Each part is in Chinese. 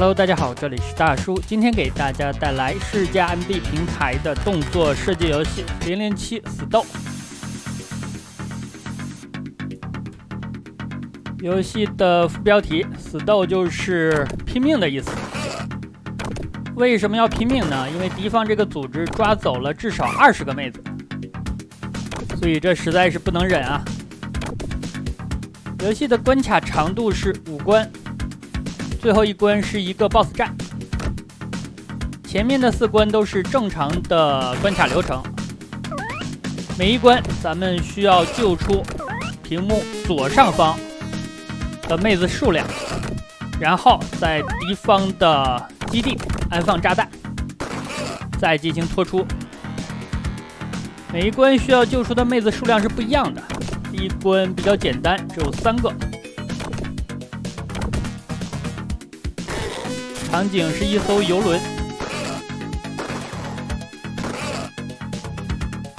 Hello， 大家好，这里是大叔，今天给大家带来世嘉 MD 平台的动作射击游戏007死斗。游戏的副标题死斗就是拼命的意思。为什么要拼命呢？因为敌方这个组织抓走了至少20个妹子，所以这实在是不能忍啊。游戏的关卡长度是5关，最后一关是一个 BOSS 战。前面的4关都是正常的关卡流程，每一关咱们需要救出屏幕左上方的妹子数量，然后在敌方的基地安放炸弹，再进行拖出。每一关需要救出的妹子数量是不一样的。第一关比较简单，只有3个。场景是一艘游轮。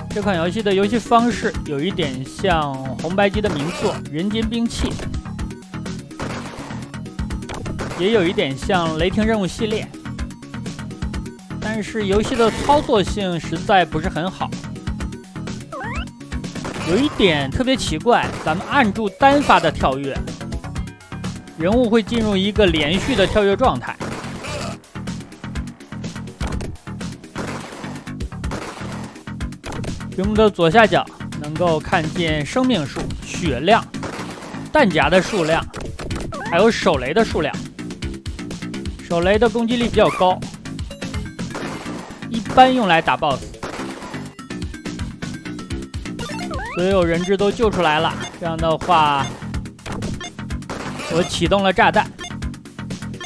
这款游戏的游戏方式有一点像红白机的名作《人间兵器》，也有一点像雷霆任务系列，但是游戏的操作性实在不是很好。有一点特别奇怪，咱们按住单发的跳跃，人物会进入一个连续的跳跃状态。屏幕的左下角能够看见生命数、血量、弹夹的数量，还有手雷的数量。手雷的攻击力比较高，一般用来打 BOSS。所有人质都救出来了，这样的话，我启动了炸弹。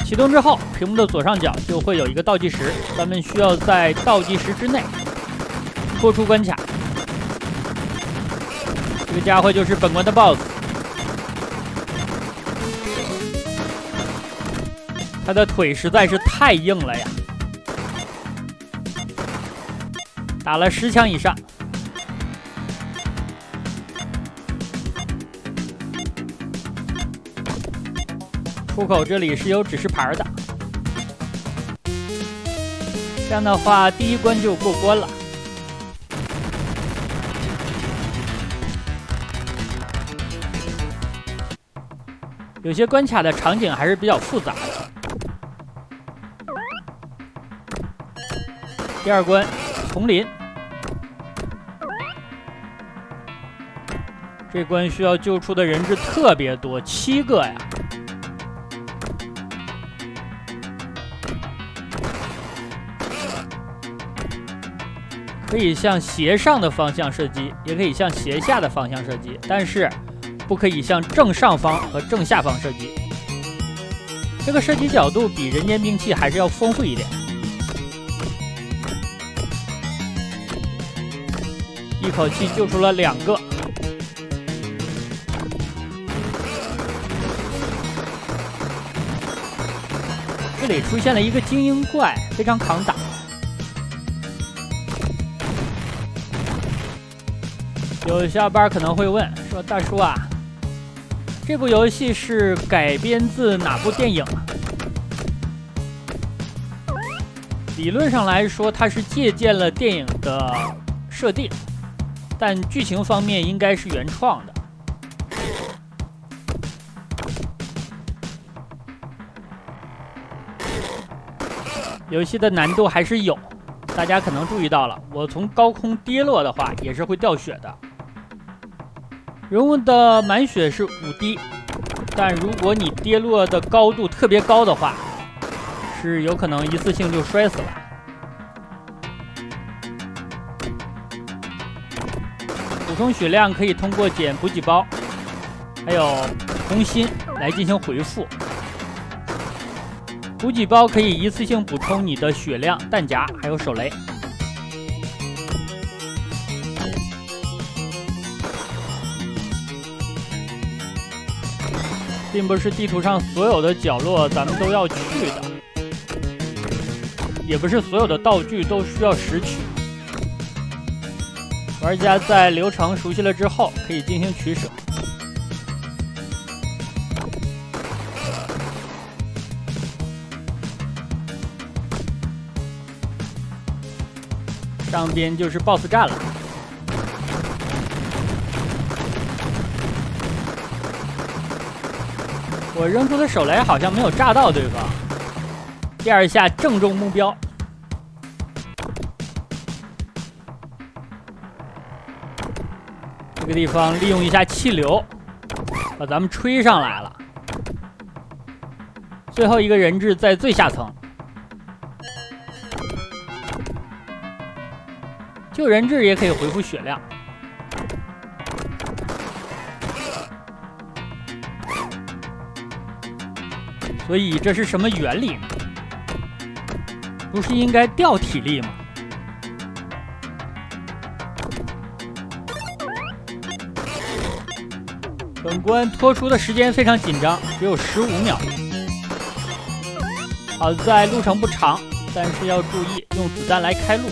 启动之后，屏幕的左上角就会有一个倒计时，咱们需要在倒计时之内拖出关卡。这个家伙就是本关的 BOSS， 他的腿实在是太硬了呀，打了10枪以上。出口这里是有指示牌的，这样的话第一关就过关了。有些关卡的场景还是比较复杂的。第2关丛林，这关需要救出的人质特别多，7个呀。可以向斜上的方向射击，也可以向斜下的方向射击，但是不可以向正上方和正下方射击。这个射击角度比人间兵器还是要丰富一点。一口气救出了2个。这里出现了一个精英怪，非常抗打。有小伙伴可能会问说，大叔啊，这部游戏是改编自哪部电影啊？理论上来说，它是借鉴了电影的设定，但剧情方面应该是原创的。游戏的难度还是有，大家可能注意到了，我从高空跌落的话也是会掉血的。人物的满血是5滴，但如果你跌落的高度特别高的话，是有可能一次性就摔死了。补充血量可以通过捡补给包，还有红心来进行回复。补给包可以一次性补充你的血量、弹夹还有手雷。并不是地图上所有的角落咱们都要去的，也不是所有的道具都需要拾取。玩家在流程熟悉了之后，可以进行取舍。上边就是 BOSS 战了。我扔出的手雷好像没有炸到对方，第二下正中目标。这个地方利用一下气流，把咱们吹上来了。最后一个人质在最下层，救人质也可以回复血量。所以这是什么原理呢？不是应该掉体力吗？本关拖出的时间非常紧张，只有15秒。好在路程不长，但是要注意用子弹来开路。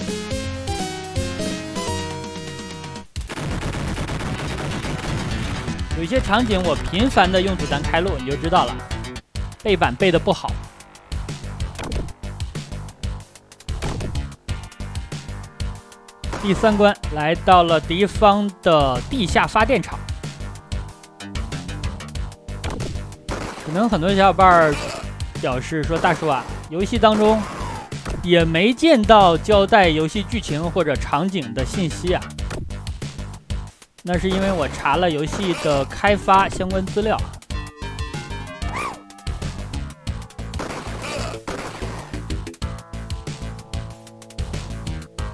有一些场景我频繁的用子弹开路，你就知道了。背板背的不好。第3关来到了敌方的地下发电厂，可能很多小伙伴表示说：“大叔啊，游戏当中也没见到交代游戏剧情或者场景的信息啊。”那是因为我查了游戏的开发相关资料。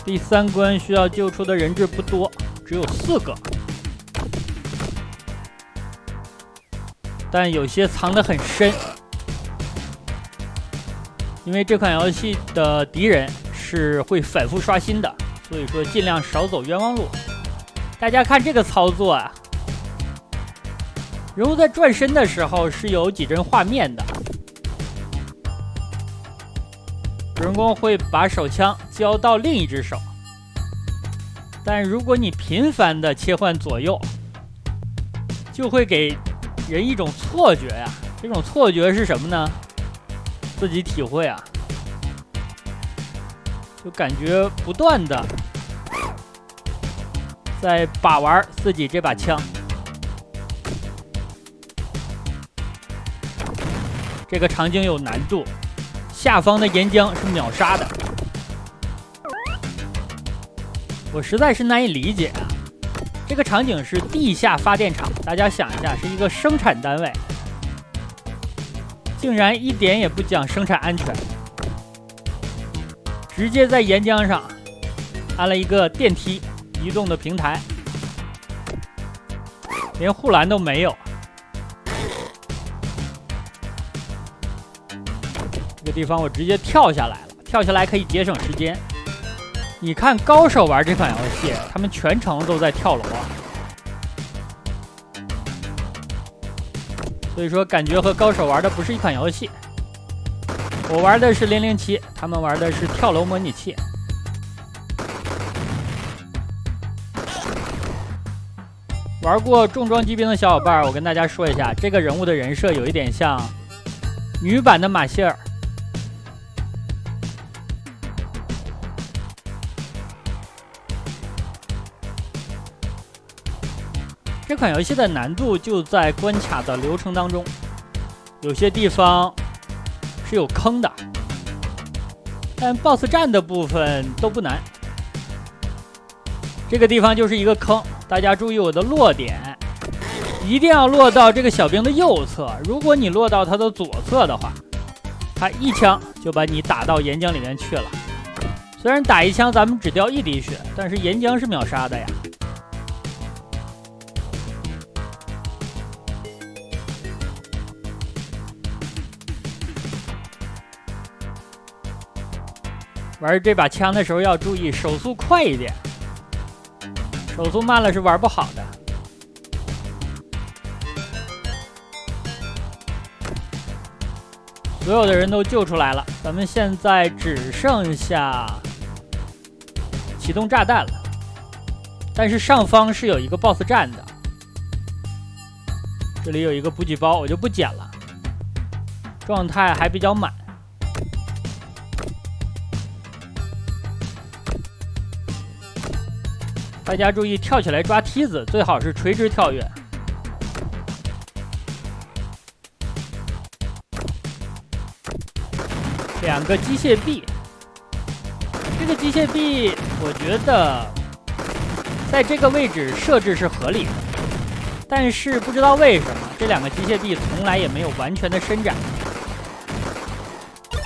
第3关需要救出的人质不多，只有4个，但有些藏得很深，因为这款游戏的敌人是会反复刷新的，所以说尽量少走冤枉路。大家看这个操作啊，人物在转身的时候是有几帧画面的，主人公会把手枪交到另一只手，但如果你频繁的切换左右，就会给人一种错觉呀。这种错觉是什么呢？自己体会啊，就感觉不断的在把玩自己这把枪。这个场景有难度。下方的岩浆是秒杀的，我实在是难以理解啊！这个场景是地下发电厂，大家想一下，是一个生产单位，竟然一点也不讲生产安全，直接在岩浆上安了一个电梯移动的平台，连护栏都没有。这个地方我直接跳下来了，跳下来可以节省时间。你看高手玩这款游戏，他们全程都在跳楼啊，所以说感觉和高手玩的不是一款游戏。我玩的是007，他们玩的是跳楼模拟器。玩过重装机兵的小伙伴，我跟大家说一下，这个人物的人设有一点像女版的马歇尔。这款游戏的难度就在关卡的流程当中，有些地方是有坑的，但 BOSS 战的部分都不难。这个地方就是一个坑，大家注意我的落点，一定要落到这个小兵的右侧。如果你落到他的左侧的话，他一枪就把你打到岩浆里面去了。虽然打一枪咱们只掉1滴血，但是岩浆是秒杀的呀。玩这把枪的时候要注意手速快一点，手速慢了是玩不好的。所有的人都救出来了，咱们现在只剩下启动炸弹了，但是上方是有一个 BOSS 战的，这里有一个补给包，我就不捡了，状态还比较满。大家注意跳起来抓梯子，最好是垂直跳跃。2个机械臂，这个机械臂我觉得在这个位置设置是合理的，但是不知道为什么这2个机械臂从来也没有完全的伸展。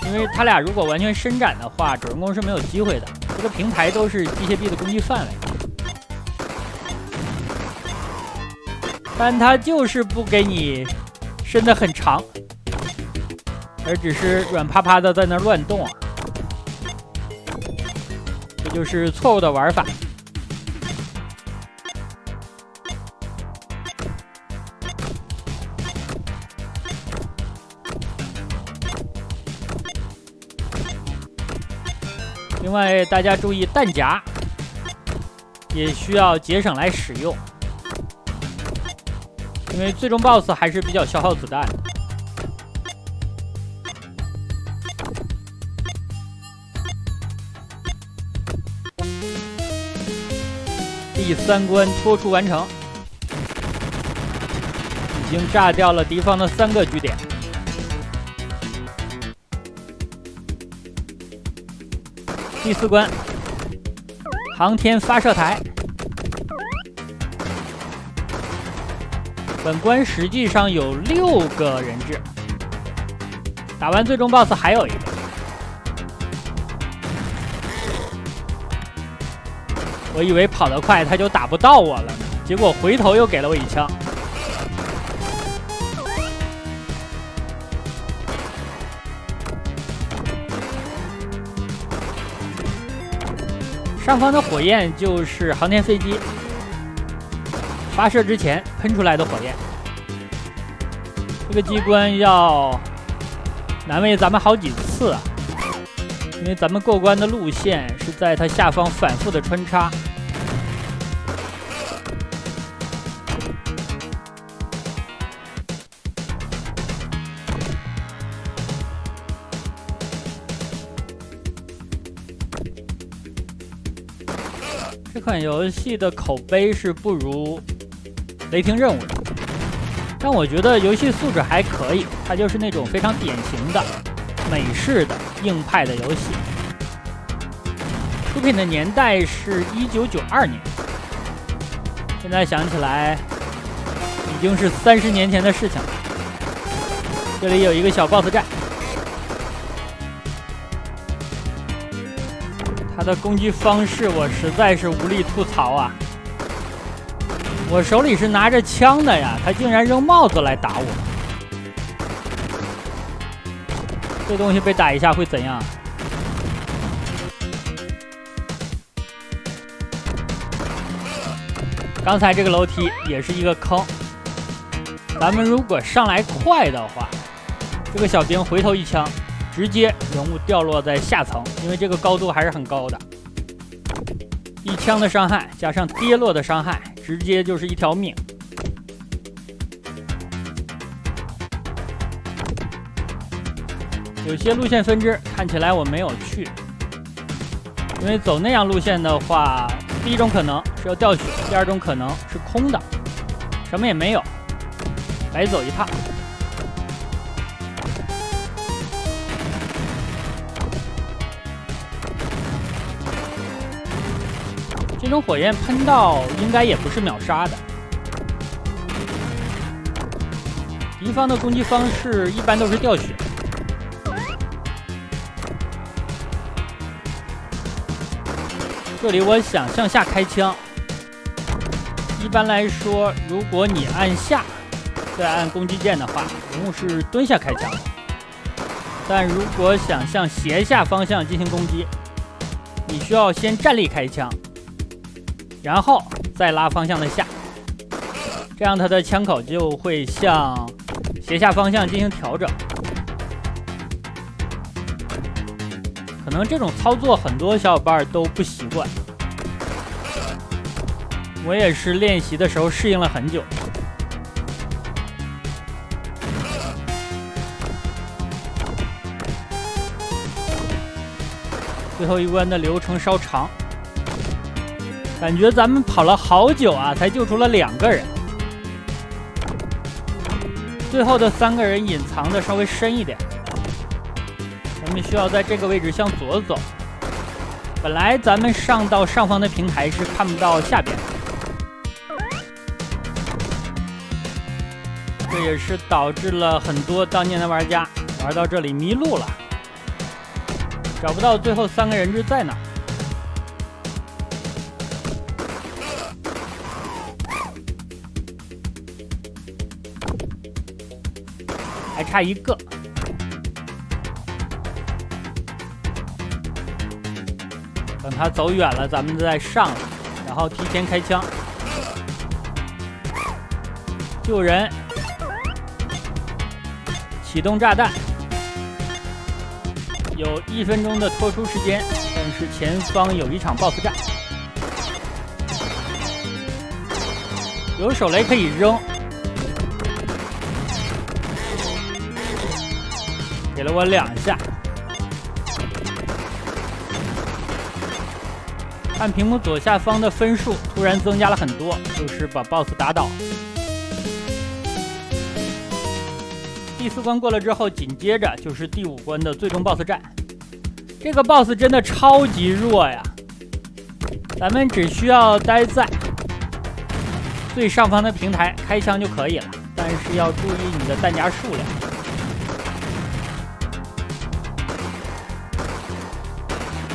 因为他俩如果完全伸展的话，主人公是没有机会的。这个平台都是机械臂的攻击范围，但他就是不给你伸得很长，而只是软趴趴的在那乱动啊，这就是错误的玩法。另外，大家注意弹夹也需要节省来使用，因为最终 BOSS 还是比较消耗子弹的。第3关脱出完成，已经炸掉了敌方的3个据点。第4关，航天发射台。本关实际上有6个人质，打完最终 BOSS 还有一个。我以为跑得快他就打不到我了呢，结果回头又给了我一枪。上方的火焰就是航天飞机发射之前喷出来的火焰。这个机关要难为咱们好几次啊，因为咱们过关的路线是在它下方反复的穿插。这款游戏的口碑是不如雷霆任务的，但我觉得游戏素质还可以，它就是那种非常典型的美式的硬派的游戏。出品的年代是1992年，现在想起来已经是30年前的事情了。这里有一个小 BOSS 战，他的攻击方式我实在是无力吐槽啊！我手里是拿着枪的呀，他竟然扔帽子来打我。这东西被打一下会怎样？刚才这个楼梯也是一个坑，咱们如果上来快的话，这个小兵回头一枪，直接人物掉落在下层，因为这个高度还是很高的。一枪的伤害加上跌落的伤害，直接就是一条命。有些路线分支看起来我没有去，因为走那样路线的话，第一种可能是要掉血，第2种可能是空的，什么也没有，白走一趟。这种火焰喷到应该也不是秒杀的。敌方的攻击方式一般都是掉血。这里我想向下开枪。一般来说，如果你按下再按攻击键的话，人物是蹲下开枪的。但如果想向斜下方向进行攻击，你需要先站立开枪，然后再拉方向的下，这样它的枪口就会向斜下方向进行调整。可能这种操作很多小伙伴都不习惯，我也是练习的时候适应了很久。最后一关的流程稍长，感觉咱们跑了好久啊，才救出了2个人。最后的3个人隐藏的稍微深一点，咱们需要在这个位置向左走。本来咱们上到上方的平台是看不到下边，这也是导致了很多当年的玩家玩到这里迷路了，找不到最后3个人质在哪。还差1个，等他走远了，咱们再上来，然后提前开枪救人，启动炸弹。有1分钟的拖出时间，但是前方有一场 BOSS 战，有手雷可以扔。给了我2下，看屏幕左下方的分数突然增加了很多，就是把 BOSS 打倒。第4关过了之后，紧接着就是第5关的最终 BOSS 战。这个 BOSS 真的超级弱呀，咱们只需要待在最上方的平台开枪就可以了，但是要注意你的弹夹数量。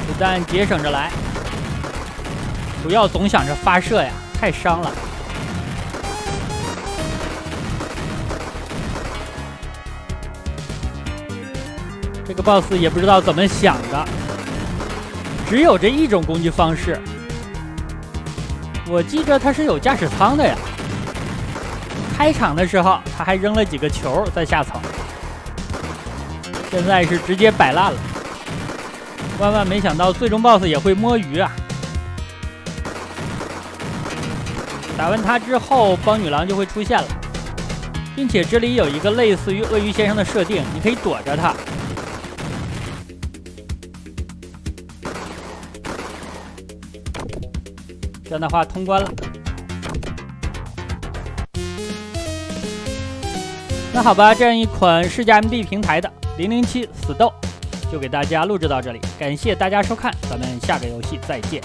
子弹节省着来，不要总想着发射呀，太伤了。这个 BOSS 也不知道怎么想的，只有这一种攻击方式。我记着他是有驾驶舱的呀。开场的时候他还扔了几个球在下层，现在是直接摆烂了。万万没想到最终 BOSS 也会摸鱼啊！打完他之后，帮女郎就会出现了，并且这里有一个类似于鳄鱼先生的设定，你可以躲着他。这样的话通关了。那好吧，这样一款世嘉 MD 平台的007死斗就给大家录制到这里，感谢大家收看，咱们下个游戏再见。